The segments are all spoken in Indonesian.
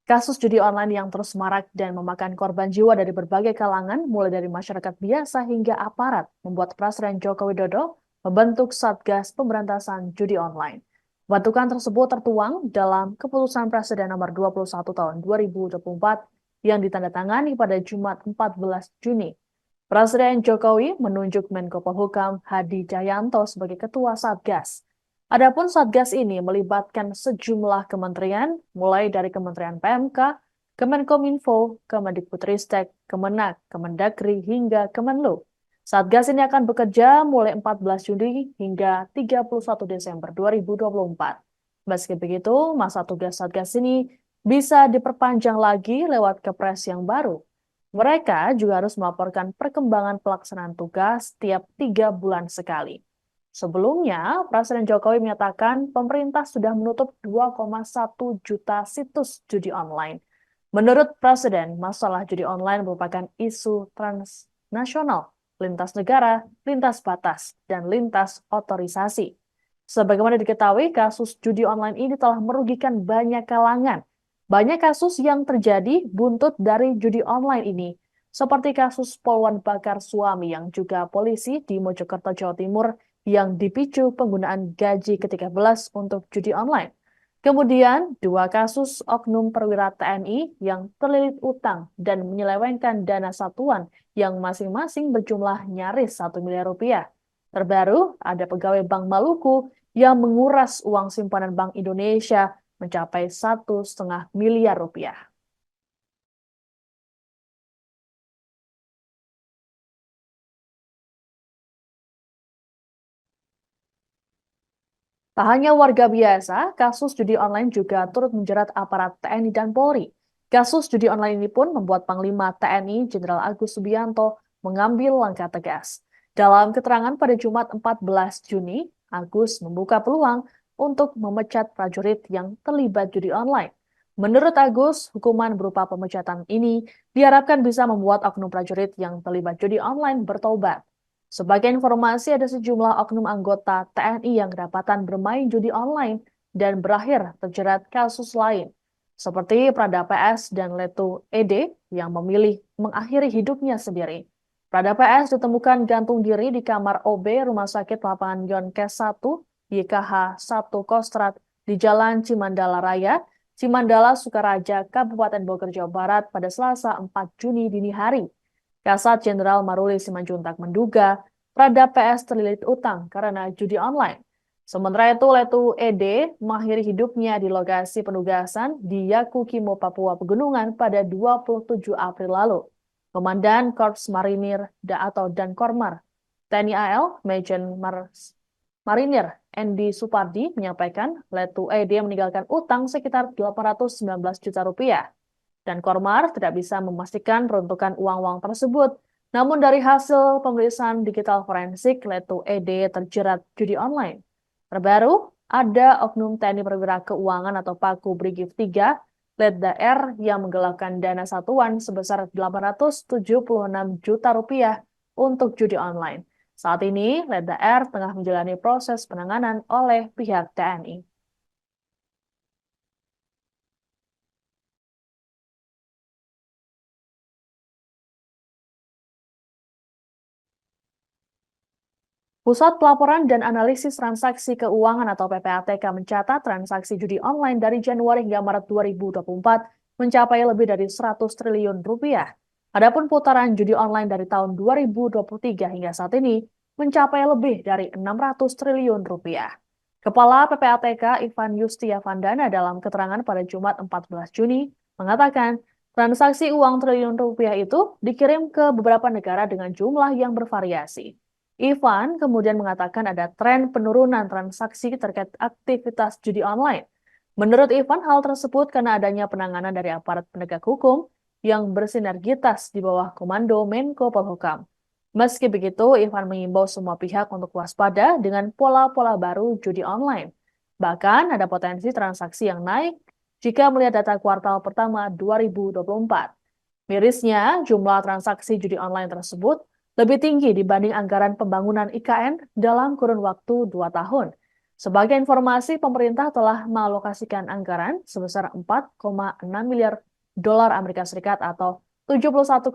Kasus judi online yang terus marak dan memakan korban jiwa dari berbagai kalangan, mulai dari masyarakat biasa hingga aparat, membuat Presiden Joko Widodo membentuk Satgas Pemberantasan Judi Online. Pembentukan tersebut tertuang dalam Keputusan Presiden Nomor 21 Tahun 2024 yang ditandatangani pada Jumat 14 Juni. Presiden Jokowi menunjuk Menko Polhukam Hadi Cahyanto sebagai Ketua Satgas. Adapun Satgas ini melibatkan sejumlah kementerian, mulai dari Kementerian PMK, Kemenkominfo, Kemendikbudristek, Kemenak, Kemendagri, hingga Kemenlu. Satgas ini akan bekerja mulai 14 Juni hingga 31 Desember 2024. Meski begitu, masa tugas Satgas ini bisa diperpanjang lagi lewat Kepres yang baru. Mereka juga harus melaporkan perkembangan pelaksanaan tugas tiap 3 bulan sekali. Sebelumnya, Presiden Jokowi menyatakan pemerintah sudah menutup 2,1 juta situs judi online. Menurut Presiden, masalah judi online merupakan isu transnasional, lintas negara, lintas batas, dan lintas otorisasi. Sebagaimana diketahui, kasus judi online ini telah merugikan banyak kalangan. Banyak kasus yang terjadi buntut dari judi online ini, seperti kasus poluan bakar suami yang juga polisi di Mojokerto, Jawa Timur, yang dipicu penggunaan gaji ke-13 untuk judi online. Kemudian, 2 kasus oknum perwira TNI yang terlilit utang dan menyelewengkan dana satuan yang masing-masing berjumlah nyaris 1 miliar rupiah. Terbaru, ada pegawai Bank Maluku yang menguras uang simpanan Bank Indonesia mencapai 1,5 miliar rupiah. Tak hanya warga biasa, kasus judi online juga turut menjerat aparat TNI dan Polri. Kasus judi online ini pun membuat Panglima TNI Jenderal Agus Subianto mengambil langkah tegas. Dalam keterangan pada Jumat 14 Juni, Agus membuka peluang untuk memecat prajurit yang terlibat judi online. Menurut Agus, hukuman berupa pemecatan ini diharapkan bisa membuat oknum prajurit yang terlibat judi online bertobat. Sebagai informasi, ada sejumlah oknum anggota TNI yang kedapatan bermain judi online dan berakhir terjerat kasus lain, seperti Prada PS dan Letu ED yang memilih mengakhiri hidupnya sendiri. Prada PS ditemukan gantung diri di kamar OB Rumah Sakit Lapangan Yonkes 1, YKH 1 Kostrad di Jalan Cimandala Raya, Cimandala, Sukaraja, Kabupaten Bogor, Jawa Barat pada Selasa 4 Juni dini hari. Kasat Jenderal Maruli Simanjuntak menduga Prada PS terlilit utang karena judi online. Sementara itu, Letu ED mengakhiri hidupnya di lokasi penugasan di Yakukimo, Papua Pegunungan pada 27 April lalu. Komandan Korps Marinir atau Dankormar TNI AL, Majen Marinir Endi Supardi menyampaikan Letu ED meninggalkan utang sekitar 819 juta rupiah. Dan Kormar tidak bisa memastikan peruntukan uang-uang tersebut. Namun dari hasil pemeriksaan digital forensik, Letu ED terjerat judi online. Terbaru, ada oknum TNI Perwira Keuangan atau Paku Brigif 3, Letda R yang menggelapkan dana satuan sebesar 876 juta rupiah untuk judi online. Saat ini, Letda R tengah menjalani proses penanganan oleh pihak TNI. Pusat Pelaporan dan Analisis Transaksi Keuangan atau PPATK mencatat transaksi judi online dari Januari hingga Maret 2024 mencapai lebih dari 100 triliun rupiah. Adapun putaran judi online dari tahun 2023 hingga saat ini mencapai lebih dari 600 triliun rupiah. Kepala PPATK Ivan Yustiavandana dalam keterangan pada Jumat 14 Juni mengatakan transaksi uang triliun rupiah itu dikirim ke beberapa negara dengan jumlah yang bervariasi. Ivan kemudian mengatakan ada tren penurunan transaksi terkait aktivitas judi online. Menurut Ivan, hal tersebut karena adanya penanganan dari aparat penegak hukum yang bersinergitas di bawah komando Menko Polhukam. Meski begitu, Ivan mengimbau semua pihak untuk waspada dengan pola-pola baru judi online. Bahkan ada potensi transaksi yang naik jika melihat data kuartal pertama 2024. Mirisnya, jumlah transaksi judi online tersebut lebih tinggi dibanding anggaran pembangunan IKN dalam kurun waktu 2 tahun. Sebagai informasi, pemerintah telah mengalokasikan anggaran sebesar 4,6 miliar dolar Amerika Serikat atau 71,8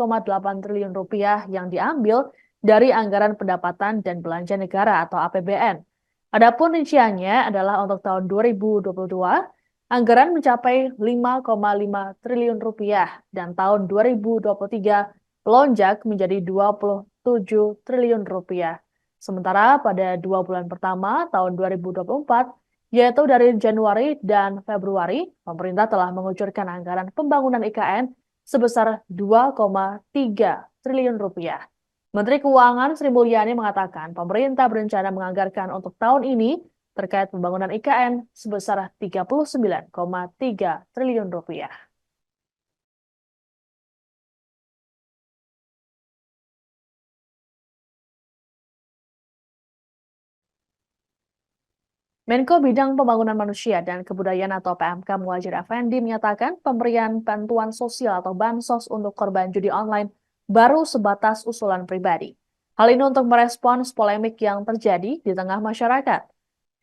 triliun rupiah yang diambil dari anggaran pendapatan dan belanja negara atau APBN. Adapun rinciannya adalah untuk tahun 2022, anggaran mencapai 5,5 triliun rupiah dan tahun 2023 melonjak menjadi 27 triliun rupiah. Sementara pada 2 bulan pertama tahun 2024, yaitu dari Januari dan Februari, pemerintah telah mengucurkan anggaran pembangunan IKN sebesar 2,3 triliun rupiah. Menteri Keuangan Sri Mulyani mengatakan pemerintah berencana menganggarkan untuk tahun ini terkait pembangunan IKN sebesar 39,3 triliun rupiah. Menko Bidang Pembangunan Manusia dan Kebudayaan atau PMK Muhadjir Effendi menyatakan pemberian bantuan sosial atau bansos untuk korban judi online baru sebatas usulan pribadi. Hal ini untuk merespons polemik yang terjadi di tengah masyarakat.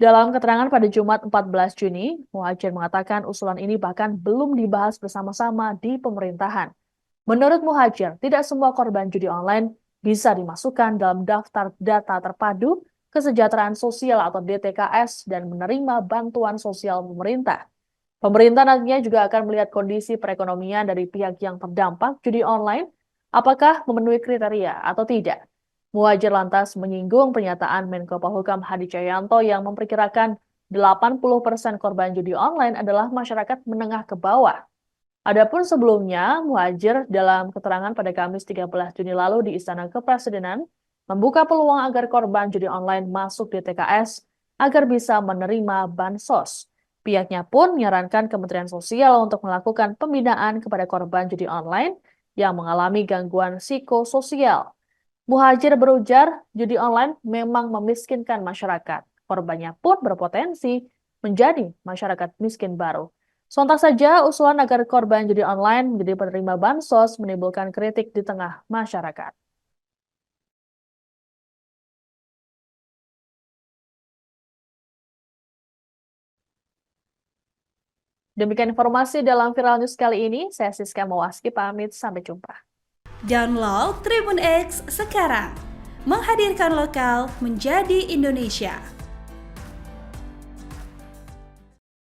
Dalam keterangan pada Jumat 14 Juni, Muhadjir mengatakan usulan ini bahkan belum dibahas bersama-sama di pemerintahan. Menurut Muhadjir, tidak semua korban judi online bisa dimasukkan dalam daftar data terpadu kesejahteraan sosial atau DTKS dan menerima bantuan sosial pemerintah. Pemerintah nantinya juga akan melihat kondisi perekonomian dari pihak yang terdampak judi online, apakah memenuhi kriteria atau tidak. Muhadjir lantas menyinggung pernyataan Menko Polhukam Hadi Cahyanto yang memperkirakan 80% korban judi online adalah masyarakat menengah ke bawah. Adapun sebelumnya, Muhadjir dalam keterangan pada Kamis 13 Juni lalu di Istana Kepresidenan membuka peluang agar korban judi online masuk di TKS agar bisa menerima bansos. Pihaknya pun menyarankan Kementerian Sosial untuk melakukan pembinaan kepada korban judi online yang mengalami gangguan psikososial. Muhadjir berujar, judi online memang memiskinkan masyarakat. Korbannya pun berpotensi menjadi masyarakat miskin baru. Sontak saja, usulan agar korban judi online menjadi penerima bansos menimbulkan kritik di tengah masyarakat. Demikian informasi dalam Viral News kali ini. Saya Siska Mawaski pamit, sampai jumpa. Download Tribun X sekarang, menghadirkan lokal menjadi Indonesia.